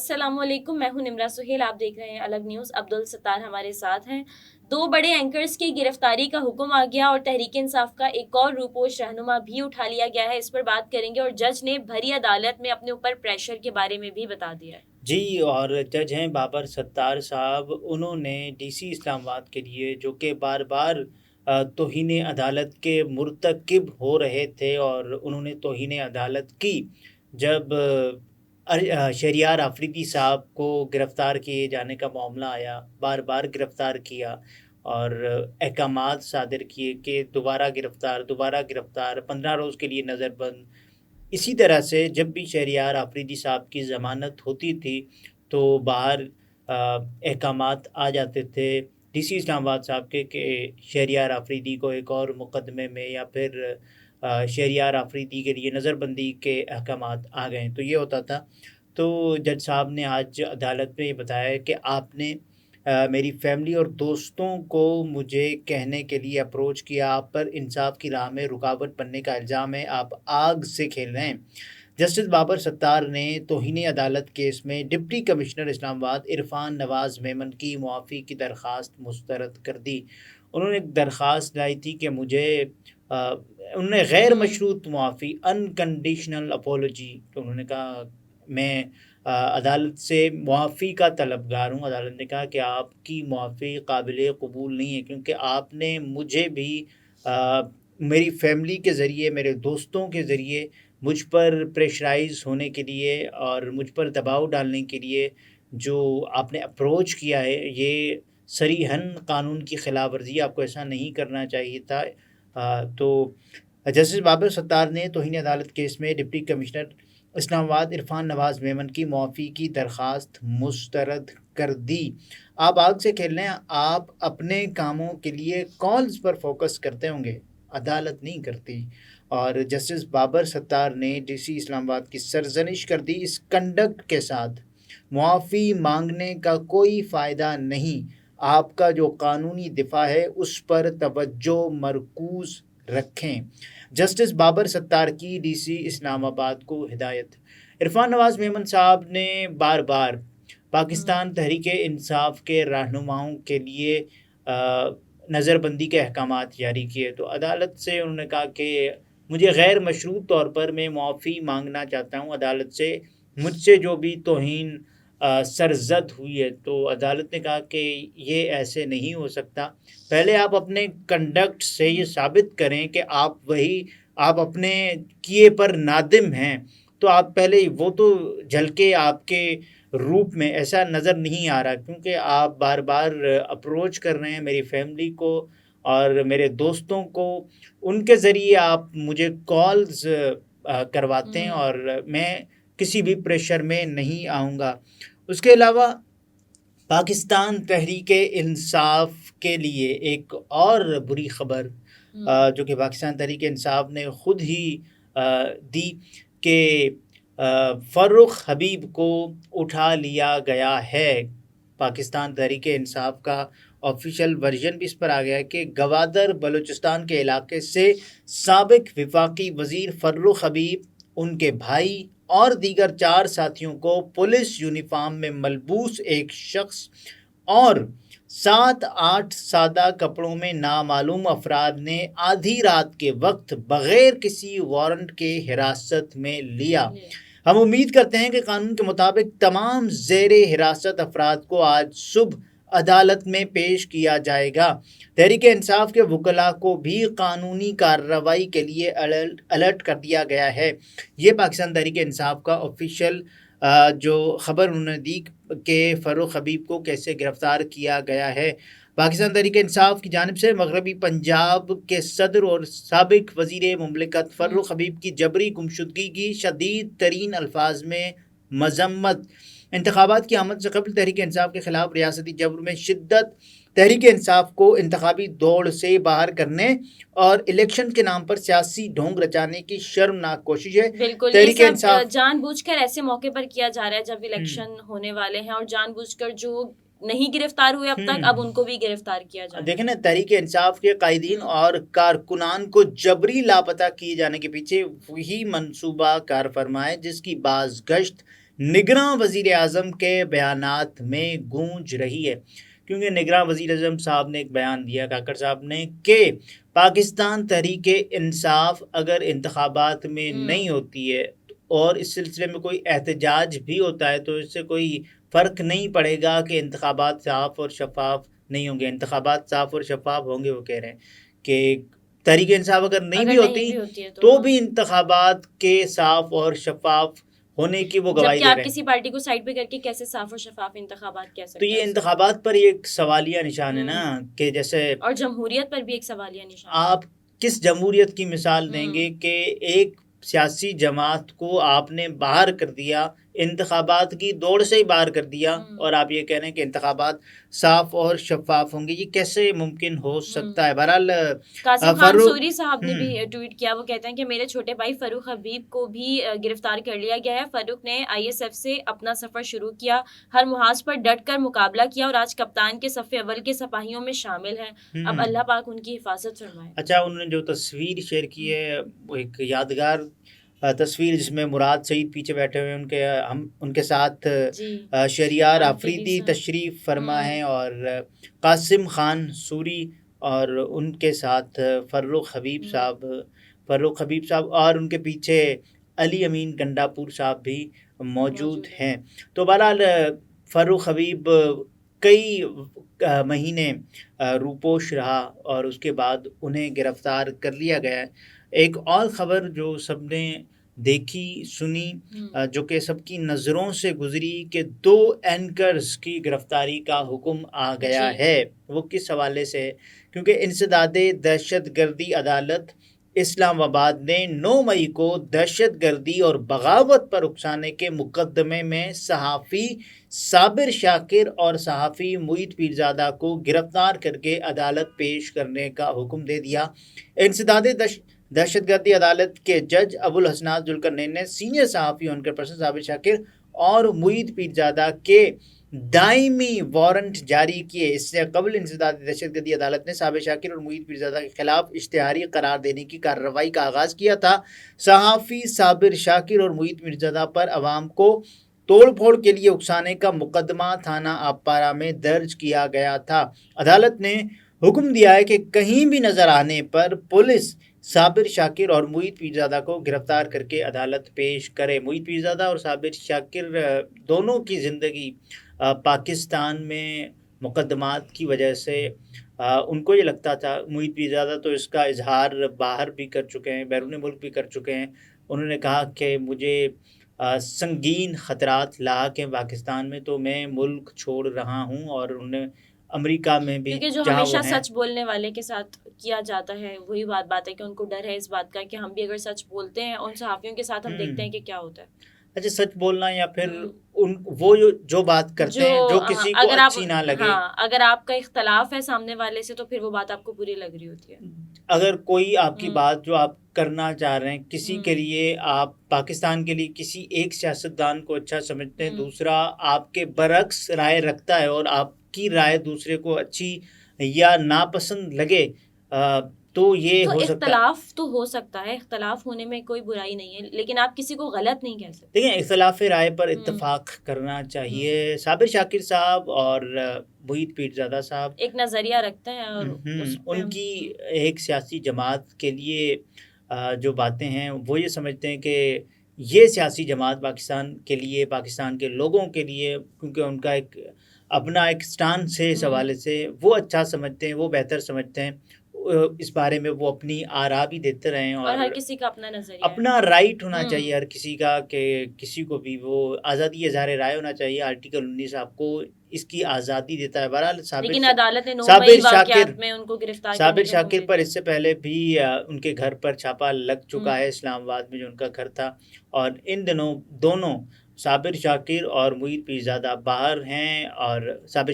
السلام علیکم، میں ہوں نمرہ سہیل، آپ دیکھ رہے ہیں الگ نیوز۔ عبدالستار ہمارے ساتھ ہیں۔ دو بڑے اینکرز کی گرفتاری کا حکم آ گیا اور تحریک انصاف کا ایک اور روپوش رہنما بھی اٹھا لیا گیا ہے، اس پر بات کریں گے، اور جج نے بھری عدالت میں اپنے اوپر پریشر کے بارے میں بھی بتا دیا ہے۔ جی، اور جج ہیں بابر ستار صاحب، انہوں نے ڈی سی اسلام آباد کے لیے جو کہ بار بار توہین عدالت کے مرتکب ہو رہے تھے، اور انہوں نے توہین عدالت کی جب شہریار آفریدی صاحب کو گرفتار کیے جانے کا معاملہ آیا، بار بار گرفتار کیا اور احکامات صادر کیے کہ دوبارہ گرفتار 15 روز کے لیے نظر بند۔ اسی طرح سے جب بھی شہریار آفریدی صاحب کی ضمانت ہوتی تھی تو باہر احکامات آ جاتے تھے ڈی سی اسلام آباد صاحب کے کہ شہریار آفریدی کو ایک اور مقدمے میں یا پھر شہریار آفریدی کے لیے نظر بندی کے احکامات آ گئے، تو یہ ہوتا تھا۔ تو جج صاحب نے آج عدالت میں یہ بتایا کہ آپ نے میری فیملی اور دوستوں کو مجھے کہنے کے لیے اپروچ کیا، آپ پر انصاف کی راہ میں رکاوٹ بننے کا الزام ہے، آپ آگ سے کھیل رہے ہیں۔ جسٹس بابر ستار نے توہین عدالت کیس میں ڈپٹی کمشنر اسلام آباد عرفان نواز میمن کی معافی کی درخواست مسترد کر دی۔ انہوں نے ایک درخواست لائی تھی کہ مجھے انہوں نے غیر مشروط معافی، انکنڈیشنل اپولوجی، تو انہوں نے کہا میں عدالت سے معافی کا طلبگار ہوں۔ عدالت نے کہا کہ آپ کی معافی قابل قبول نہیں ہے، کیونکہ آپ نے مجھے بھی میری فیملی کے ذریعے، میرے دوستوں کے ذریعے مجھ پر پریشرائز ہونے کے لیے اور مجھ پر دباؤ ڈالنے کے لیے جو آپ نے اپروچ کیا ہے، یہ صریحاً قانون کی خلاف ورزی، آپ کو ایسا نہیں کرنا چاہیے تھا۔ تو جسٹس بابر ستار نے توہین عدالت کیس میں ڈپٹی کمشنر اسلام آباد عرفان نواز میمن کی معافی کی درخواست مسترد کر دی۔ آپ آگ سے کھیل رہے ہیں، آپ اپنے کاموں کے لیے کالز پر فوکس کرتے ہوں گے، عدالت نہیں کرتی۔ اور جسٹس بابر ستار نے ڈی سی اسلام آباد کی سرزنش کر دی، اس کنڈکٹ کے ساتھ معافی مانگنے کا کوئی فائدہ نہیں، آپ کا جو قانونی دفاع ہے اس پر توجہ مرکوز رکھیں۔ جسٹس بابر ستار کی ڈی سی اسلام آباد کو ہدایت۔ عرفان نواز میمن صاحب نے بار بار پاکستان تحریک انصاف کے رہنماؤں کے لیے نظر بندی کے احکامات جاری کیے، تو عدالت سے انہوں نے کہا کہ مجھے غیر مشروط طور پر میں معافی مانگنا چاہتا ہوں عدالت سے، مجھ سے جو بھی توہین سرزد ہوئی ہے۔ تو عدالت نے کہا کہ یہ ایسے نہیں ہو سکتا، پہلے آپ اپنے کنڈکٹ سے یہ ثابت کریں کہ آپ اپنے کیے پر نادم ہیں، تو آپ پہلے وہ تو جھلکے آپ کے روپ میں ایسا نظر نہیں آ رہا، کیونکہ آپ بار بار اپروچ کر رہے ہیں میری فیملی کو اور میرے دوستوں کو، ان کے ذریعے آپ مجھے کالز کرواتے ہیں اور میں کسی بھی پریشر میں نہیں آؤں گا۔ اس کے علاوہ پاکستان تحریک انصاف کے لیے ایک اور بری خبر جو کہ پاکستان تحریک انصاف نے خود ہی دی کہ فرخ حبیب کو اٹھا لیا گیا ہے۔ پاکستان تحریک انصاف کا آفیشیل ورژن بھی اس پر آ گیا ہے کہ گوادر بلوچستان کے علاقے سے سابق وفاقی وزیر فرخ حبیب، ان کے بھائی اور دیگر 4 ساتھیوں کو پولیس یونیفارم میں ملبوس ایک شخص اور 7-8 سادہ کپڑوں میں نامعلوم افراد نے آدھی رات کے وقت بغیر کسی وارنٹ کے حراست میں لیا۔ ہم امید کرتے ہیں کہ قانون کے مطابق تمام زیر حراست افراد کو آج صبح عدالت میں پیش کیا جائے گا۔ تحریک انصاف کے وکلاء کو بھی قانونی کارروائی کے لیے الرٹ کر دیا گیا ہے۔ یہ پاکستان تحریک انصاف کا آفیشیل جو خبر انہوں نے دی کہ فرخ حبیب کو کیسے گرفتار کیا گیا ہے۔ پاکستان تحریک انصاف کی جانب سے مغربی پنجاب کے صدر اور سابق وزیر مملکت فرخ حبیب کی جبری گمشدگی کی شدید ترین الفاظ میں مذمت۔ انتخابات کی آمد سے قبل تحریک انصاف کے خلاف ریاستی جبر میں شدت، تحریک انصاف کو انتخابی دوڑ سے باہر کرنے اور الیکشن کے نام پر سیاسی ڈھونگ رچانے کی شرمناک کوشش ہے۔ بالکل، تحریک یہ انصاف سب جان بوجھ کر ایسے موقع پر کیا جا رہا ہے جب الیکشن ہونے والے ہیں، اور جان بوجھ کر جو نہیں گرفتار ہوئے اب تک، اب ان کو بھی گرفتار کیا جائے۔ دیکھیں نا، تحریک انصاف کے قائدین اور کارکنان کو جبری لاپتہ کیے جانے کے پیچھے وہی منصوبہ کار فرما ہے جس کی باز گشت نگراں وزیر اعظم کے بیانات میں گونج رہی ہے، کیونکہ نگراں وزیر اعظم صاحب نے ایک بیان دیا کاکڑ صاحب نے کہ پاکستان تحریک انصاف اگر انتخابات میں نہیں ہوتی ہے اور اس سلسلے میں کوئی احتجاج بھی ہوتا ہے تو اس سے کوئی فرق نہیں پڑے گا کہ انتخابات صاف اور شفاف نہیں ہوں گے۔ انتخابات صاف اور شفاف ہوں گے، وہ کہہ رہے ہیں کہ تحریک انصاف اگر نہیں بھی ہوتی ہے تو بھی انتخابات کے صاف اور شفاف ہونے کی وہ گواہی جبکہ دے آپ رہے ہیں۔ کسی پارٹی کو سائڈ پہ کر کے کیسے صاف اور شفاف انتخابات کہہ تو سکتے یہ ہیں؟ انتخابات پر ایک سوالیہ نشان ہے نا، کہ جیسے اور جمہوریت پر بھی ایک سوالیہ نشان۔ آپ کس جمہوریت کی مثال دیں گے کہ ایک سیاسی جماعت کو آپ نے باہر کر دیا، انتخابات کی دوڑ سے ہی باہر کر دیا، اور آپ یہ کہہ رہے ہیں کہ انتخابات صاف اور شفاف ہوں گے؟ یہ کیسے ممکن ہو سکتا ہے؟ بہرحال قاسم خان سوری صاحب نے بھی ٹویٹ کیا، وہ کہتے ہیں کہ میرے چھوٹے بھائی فاروق حبیب کو بھی گرفتار کر لیا گیا ہے۔ فاروق نے ISF سے اپنا سفر شروع کیا، ہر محاذ پر ڈٹ کر مقابلہ کیا اور آج کپتان کے صف اول کے سپاہیوں میں شامل ہیں۔ اب اللہ پاک ان کی حفاظت فرمائے۔ اچھا، انہوں نے جو تصویر شیئر کی ہے وہ ایک یادگار تصویر، جس میں مراد سعید پیچھے بیٹھے ہوئے ہم ان کے ساتھ شہریار آفریدی تشریف فرما ہیں، اور قاسم خان سوری اور ان کے ساتھ فاروق حبیب صاحب اور ان کے پیچھے علی امین گنڈاپور صاحب بھی موجود ہیں۔ تو بہرحال فاروق حبیب کئی مہینے روپوش رہا اور اس کے بعد انہیں گرفتار کر لیا گیا۔ ایک اور خبر جو سب نے دیکھی سنی، جو کہ سب کی نظروں سے گزری، کہ 2 اینکرز کی گرفتاری کا حکم آ گیا ہے۔ وہ کس حوالے سے؟ کیونکہ انسداد دہشت گردی عدالت اسلام آباد نے 9 مئی کو دہشت گردی اور بغاوت پر اکسانے کے مقدمے میں صحافی صابر شاکر اور صحافی معید پیرزادہ کو گرفتار کر کے عدالت پیش کرنے کا حکم دے دیا۔ انسداد دہشت گردی عدالت کے جج ابو الحسنات ذوالقرنین نے سینئر صحافی عنقر پرسن صابر شاکر اور معید پیرزادہ کے دائمی وارنٹ جاری کیے۔ اس سے قبل انسداد دہشت گردی عدالت نے صابر شاکر اور معید پیرزادہ کے خلاف اشتہاری قرار دینے کی کارروائی کا آغاز کیا تھا۔ صحافی صابر شاکر اور معید پیرزادہ پر عوام کو توڑ پھوڑ کے لیے اکسانے کا مقدمہ تھانہ آبپارہ میں درج کیا گیا تھا۔ عدالت نے حکم دیا ہے کہ کہیں بھی نظر آنے پر پولیس صابر شاکر اور معید پیرزادہ کو گرفتار کر کے عدالت پیش کرے۔ معید پیرزادہ اور صابر شاکر دونوں کی زندگی پاکستان میں مقدمات کی وجہ سے ان کو یہ لگتا تھا، معید پیرزادہ تو اس کا اظہار باہر بھی کر چکے ہیں، بیرون ملک بھی کر چکے ہیں۔ انہوں نے کہا کہ مجھے سنگین خطرات لاحق ہیں پاکستان میں، تو میں ملک چھوڑ رہا ہوں، اور انہوں نے امریکہ میں بھی، کیونکہ جو ہمیشہ سچ بولنے والے کے ساتھ کیا جاتا ہے وہی بات ہے کہ ان کو ڈر ہے اس بات کا کہ ہم بھی اگر سچ بولتے ہیں ان صحافیوں کے ساتھ، ہم دیکھتے ہیں کہ کیا ہوتا ہے۔ اچھا، سچ بولنا یا پھر وہ جو بات کرتے ہیں جو کسی کو اچھی نہ لگے، اگر آپ کا اختلاف ہے سامنے والے سے تو پھر وہ بات آپ کو بری لگ رہی ہوتی ہے۔ اگر کوئی آپ کی بات جو آپ کرنا چاہ رہے ہیں کسی کے لیے، آپ پاکستان کے لیے کسی ایک سیاستدان کو اچھا سمجھتے ہیں، دوسرا آپ کے برعکس رائے رکھتا ہے اور آپ کی رائے دوسرے کو اچھی یا ناپسند لگے، تو یہ ہو سکتا ہے۔ اختلاف تو ہو سکتا ہے، اختلاف ہونے میں کوئی برائی نہیں ہے، لیکن آپ کسی کو غلط نہیں کہہ سکتے۔ دیکھیں، اختلاف رائے پر اتفاق کرنا چاہیے۔ صابر شاکر صاحب اور معید پیرزادہ صاحب ایک نظریہ رکھتے ہیں، اور ان کی ایک سیاسی جماعت کے لیے جو باتیں ہیں وہ یہ سمجھتے ہیں کہ یہ سیاسی جماعت پاکستان کے لیے، پاکستان کے لوگوں کے لیے، کیونکہ ان کا ایک اپنا ایک سٹانس ہے، اس حوالے سے وہ اچھا سمجھتے ہیں، وہ بہتر سمجھتے ہیں، اس بارے میں وہ اپنی آراء بھی دیتے رہیں، اور ہر کسی کا اپنا نظریہ، اپنا رائٹ ہونا چاہیے ہر کسی کا، کہ کسی کو بھی وہ آزادی اظہار رائے ہونا چاہیے۔ آرٹیکل 19 آپ کو اس کی آزادی دیتا ہے۔ بہرحال لیکن عدالت نے 9 مئی واقعات میں ان کو گرفتار صابر شاکر پر اس سے پہلے بھی ان کے گھر پر چھاپا لگ چکا ہے، اسلام آباد میں جو ان کا گھر تھا، اور ان دنوں دونوں صابر شاکر اور معید پیرزادہ باہر ہیں، اور صابر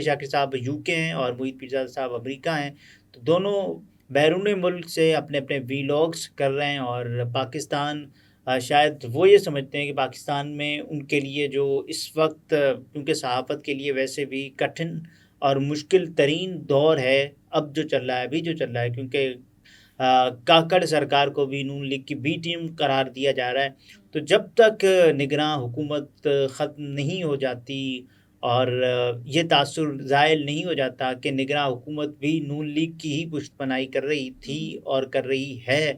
شاکر صاحب UK ہیں اور معید پیرزادہ صاحب امریکہ ہیں، تو دونوں بیرون ملک سے اپنے اپنے ویلاگس کر رہے ہیں، اور پاکستان شاید وہ یہ سمجھتے ہیں کہ پاکستان میں ان کے لیے جو اس وقت، کیونکہ صحافت کے لیے ویسے بھی کٹھن اور مشکل ترین دور ہے اب جو چل رہا ہے، ابھی جو چل رہا ہے، کیونکہ کاکڑ سرکار کو بھی نون لیگ کی بی ٹیم قرار دیا جا رہا ہے. تو جب تک نگراں حکومت ختم نہیں ہو جاتی اور یہ تاثر زائل نہیں ہو جاتا کہ نگراں حکومت بھی نون لیگ کی ہی پشت پناہی کر رہی تھی اور کر رہی ہے،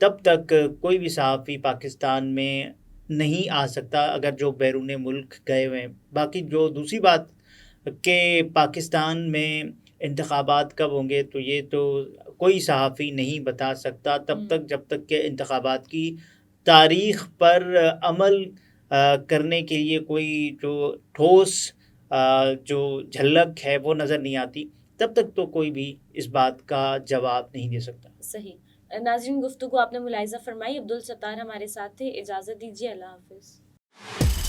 تب تک کوئی بھی صحافی پاکستان میں نہیں آ سکتا اگر جو بیرون ملک گئے ہوئے ہیں. باقی جو دوسری بات کہ پاکستان میں انتخابات کب ہوں گے، تو یہ تو کوئی صحافی نہیں بتا سکتا تب تک جب تک کہ انتخابات کی تاریخ پر عمل کرنے کے لیے کوئی جو ٹھوس جو جھلک ہے وہ نظر نہیں آتی، تب تک تو کوئی بھی اس بات کا جواب نہیں دے سکتا. صحیح. ناظرین، گفتگو آپ نے ملاحظہ فرمائی. عبدالستار ہمارے ساتھ تھے. اجازت دیجیے. اللہ حافظ.